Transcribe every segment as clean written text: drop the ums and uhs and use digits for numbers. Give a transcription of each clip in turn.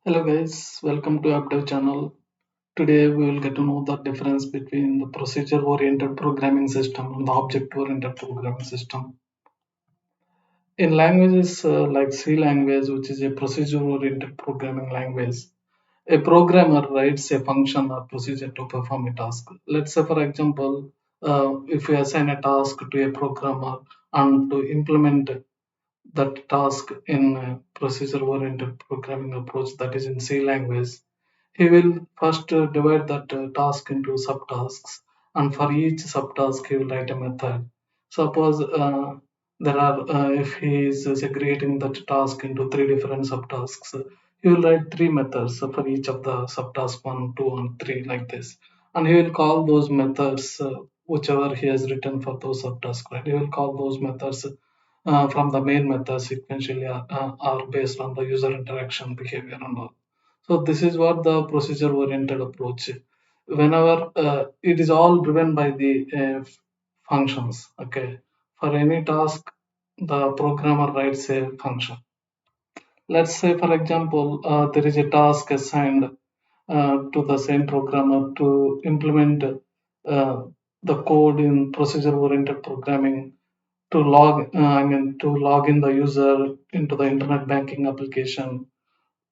Hello guys, welcome to UpDev channel. Today we will get to know the difference between the procedure-oriented programming system and the object-oriented programming system. In languages like C language, which is a procedure-oriented programming language, a programmer writes a function or procedure to perform a task. Let's say, for example, if we assign a task to a programmer and to implement that task in a procedure-oriented programming approach, that is in C language, he will first divide that task into subtasks, and for each subtask, he will write a method. Suppose if he is segregating that task into three different subtasks, he will write three methods for each of the subtask 1, 2, and 3, like this. And he will call those methods, whichever he has written for those subtasks, right? He will call those methods from the main method sequentially are based on the user interaction behavior and all. So this is what the procedure oriented approach. Whenever it is all driven by the functions. Okay, for any task, the programmer writes a function. Let's say, for example, there is a task assigned to the same programmer to implement the code in procedure-oriented programming to log in the user into the internet banking application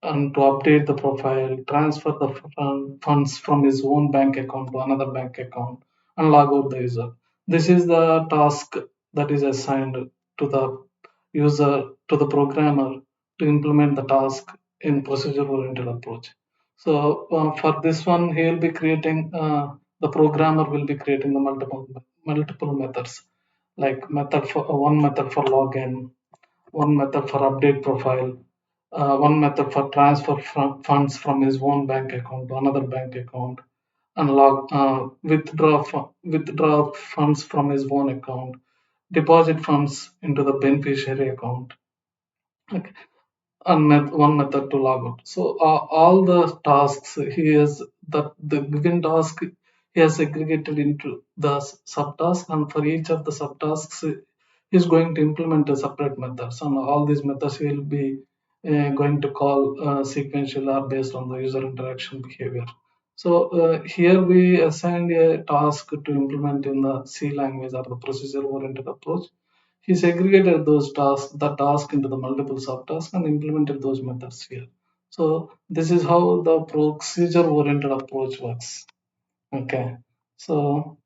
and to update the profile, transfer the funds from his own bank account to another bank account, and log out the user. This is the task that is assigned to the user, to the programmer to implement the task in procedure oriented approach. So, for this one, he will be creating, the programmer will be creating the multiple methods, like method for one method for login, one method for update profile, one method for transfer funds from his own bank account to another bank account, and withdraw funds from his own account, deposit funds into the beneficiary account. Okay, and one method to log out. So all the tasks he has, that the given task he has segregated into the subtasks, and for each of the subtasks he is going to implement a separate methods, and all these methods will be going to call sequential or based on the user interaction behavior. So here we assigned a task to implement in the C language or the procedure oriented approach. He segregated the task into the multiple subtasks and implemented those methods here. So this is how the procedure-oriented approach works. Okay. So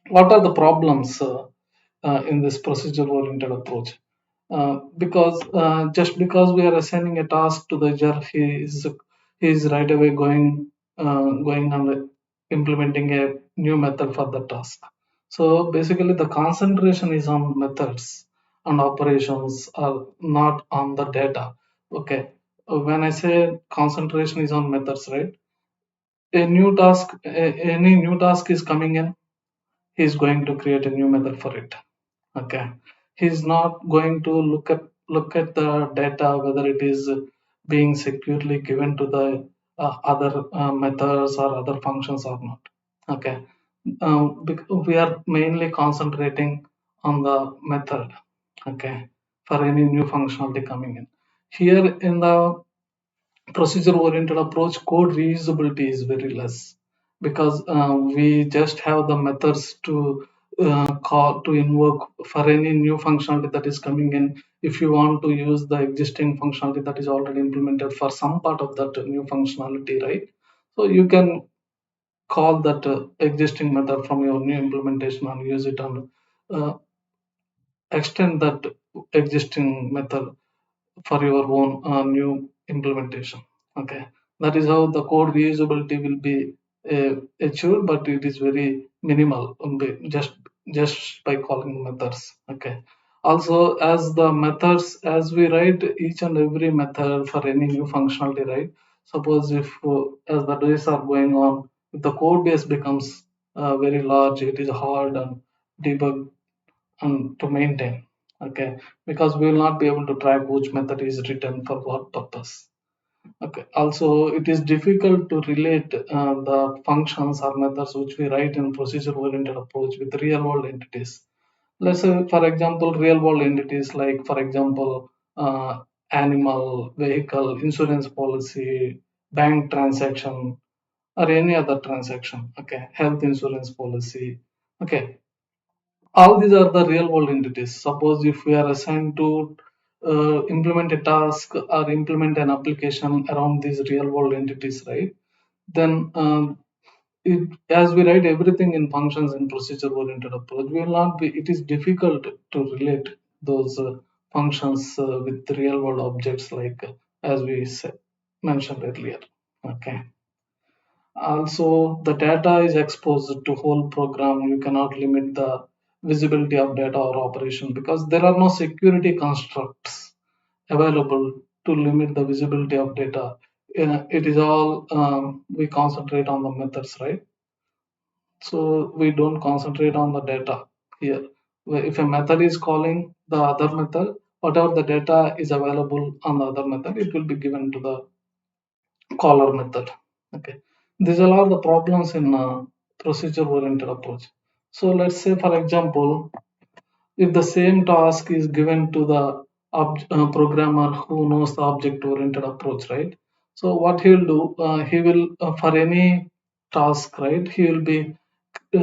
what are the problems in this procedure-oriented approach? Because just because we are assigning a task to the user, he is right away going and implementing a new method for the task. So basically, the concentration is on methods and operations, are not on the data. Okay, when I say concentration is on methods, right? Any new task is coming in, he's going to create a new method for it. Okay, he's not going to look at the data whether it is being securely given to the other methods or other functions or not. Okay, we are mainly concentrating on the method. Okay, for any new functionality coming in here in the procedure oriented approach, code reusability is very less because we just have the methods to call to invoke for any new functionality that is coming in. If you want to use the existing functionality that is already implemented for some part of that new functionality, right? So you can call that existing method from your new implementation and use it and uh, extend that existing method for your own new implementation. Okay, that is how the code reusability will be achieved, but it is very minimal just by calling methods. Okay. Also, as the methods, as we write each and every method for any new functionality, right? Suppose if as the days are going on, if the code base becomes very large, it is hard and debug and to maintain. Okay, because we will not be able to track which method is written for what purpose. Okay, also it is difficult to relate the functions or methods which we write in procedure oriented approach with real world entities. Let's say, for example, real world entities like, for example, animal, vehicle, insurance policy, bank transaction, or any other transaction. Okay, health insurance policy. Okay, all these are the real world entities. Suppose if we are assigned to implement a task or implement an application around these real world entities, right? Then as we write everything in functions in procedure oriented approach, we will not be, it is difficult to relate those functions with real world objects, like as we said, mentioned earlier. Okay. Also, the data is exposed to whole program. You cannot limit the visibility of data or operation because there are no security constructs available to limit the visibility of data. It is all we concentrate on the methods, right? So we don't concentrate on the data here. If a method is calling the other method, whatever the data is available on the other method, it will be given to the caller method. Okay, these are all the problems in procedure oriented approach. So let's say, for example, if the same task is given to the programmer who knows the object oriented approach, right? So what he will do, he will for any task, right, he will be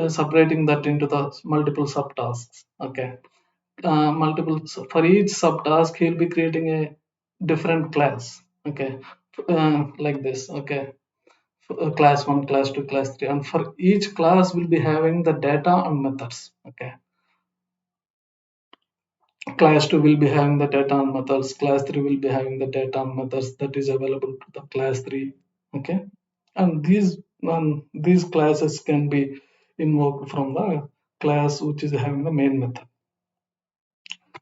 separating that into the multiple subtasks. Okay, multiple, so for each subtask he'll be creating a different class. Okay, like this. Okay, class 1, class 2, class 3, and for each class will be having the data and methods. Okay, class 2 will be having the data and methods, class 3 will be having the data and methods that is available to the class 3. Okay, and these classes can be invoked from the class which is having the main method.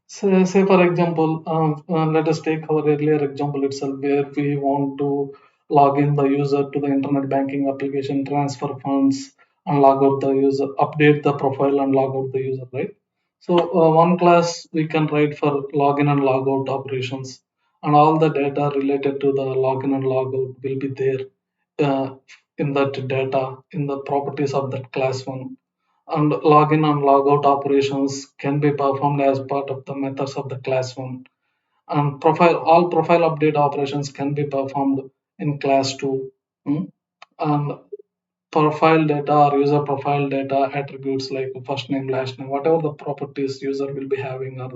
Say for example, let us take our earlier example itself, where we want to log in the user to the internet banking application, transfer funds, and log out the user, update the profile and log out the user, right? So one class we can write for login and logout operations, and all the data related to the login and logout will be there uh, in that data in the properties of that class one, and login and logout operations can be performed as part of the methods of the class 1, and profile update operations can be performed in class 2. And profile data or user profile data attributes like first name, last name, whatever the properties user will be having or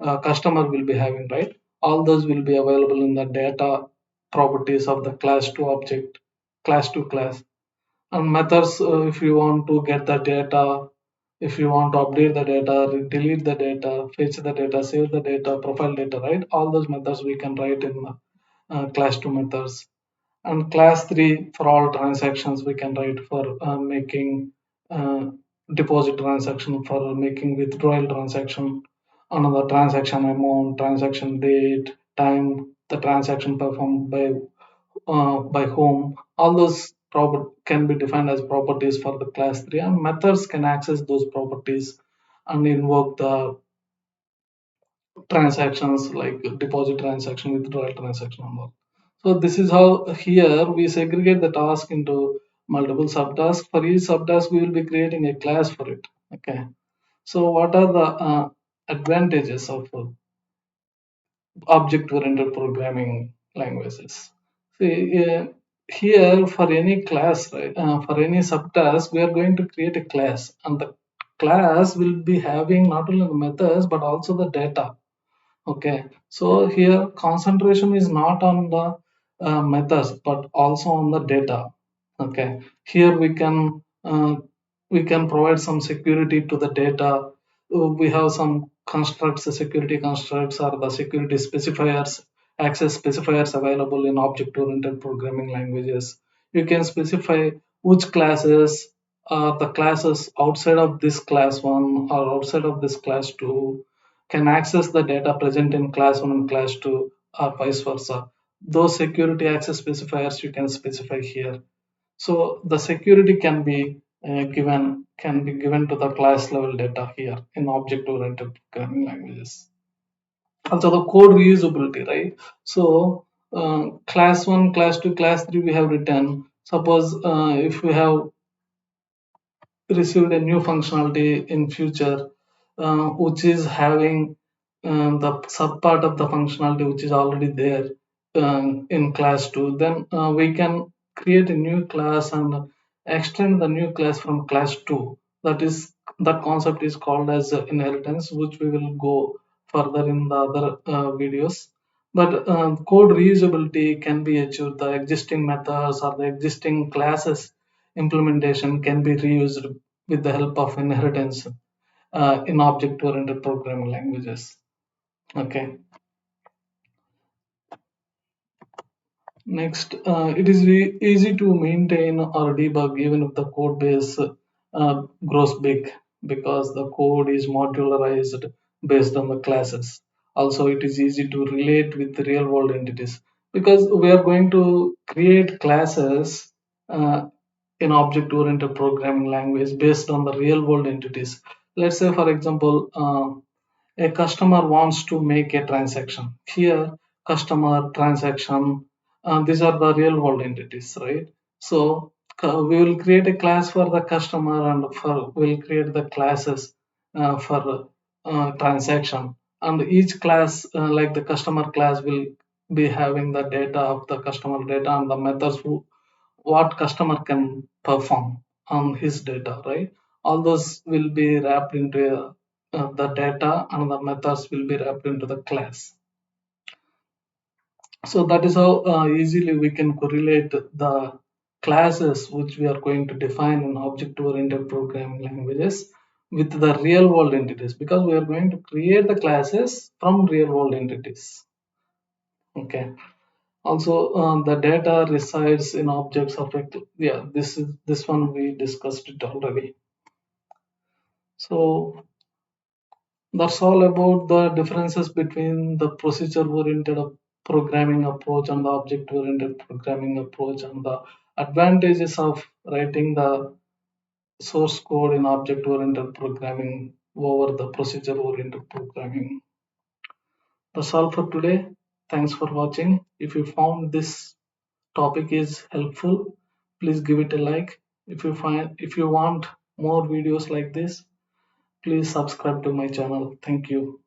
the customer will be having, right, all those will be available in the data properties of the class 2 object, class 2 class. And methods, if you want to get the data, if you want to update the data, delete the data, fetch the data, save the data, profile data, right, all those methods we can write in class 2 methods. And class 3 for all transactions we can write for making uh, deposit transaction, for making withdrawal transaction, another transaction amount, transaction date, time, the transaction performed by whom. All those can be defined as properties for the class 3, and methods can access those properties and invoke the transactions like deposit transaction, withdrawal transaction, and all. So this is how here we segregate the task into multiple subtasks. For each subtask, we will be creating a class for it. Okay. So what are the advantages of object-oriented programming languages? See, here for any class, right, for any subtask, we are going to create a class, and the class will be having not only the methods but also the data. Okay, so here concentration is not on the methods but also on the data. Okay, here we can provide some security to the data. We have some constructs, the security constructs or the security specifiers, access specifiers available in object-oriented programming languages. You can specify which classes are the classes outside of this class one or outside of this class two can access the data present in class 1 and class 2 or vice versa. Those security access specifiers you can specify here. So the security can be given to the class level data here in object oriented programming languages. Also the code reusability, right? So class 1, class 2, class 3 we have written. Suppose if we have received a new functionality in future which is having the sub part of the functionality which is already there in class 2, then we can create a new class and extend the new class from class 2. That concept is called as inheritance, which we will go further in the other videos. But code reusability can be achieved. The existing methods or the existing classes implementation can be reused with the help of inheritance in object-oriented programming languages. Okay. Next, it is easy to maintain or debug even if the code base grows big, because the code is modularized based on the classes. Also, it is easy to relate with the real world entities, because we are going to create classes in object oriented programming language based on the real world entities. Let's say, for example, a customer wants to make a transaction. Here, customer, transaction, these are the real world entities, right? So we will create a class for the customer, and we'll create the classes for transaction. And each class, like the customer class, will be having the data of the customer data and the methods what customer can perform on his data, right? All those will be wrapped into the data, and the methods will be wrapped into the class. So that is how easily we can correlate the classes which we are going to define in object-oriented programming languages with the real-world entities, because we are going to create the classes from real-world entities. Okay. Also, the data resides in objects of a, yeah, this one we discussed it already. So that's all about the differences between the procedure oriented programming approach and the object oriented programming approach, and the advantages of writing the source code in object oriented programming over the procedure oriented programming. That's all for today. Thanks for watching. If you found this topic is helpful, please give it a like. If you want more videos like this, please subscribe to my channel. Thank you.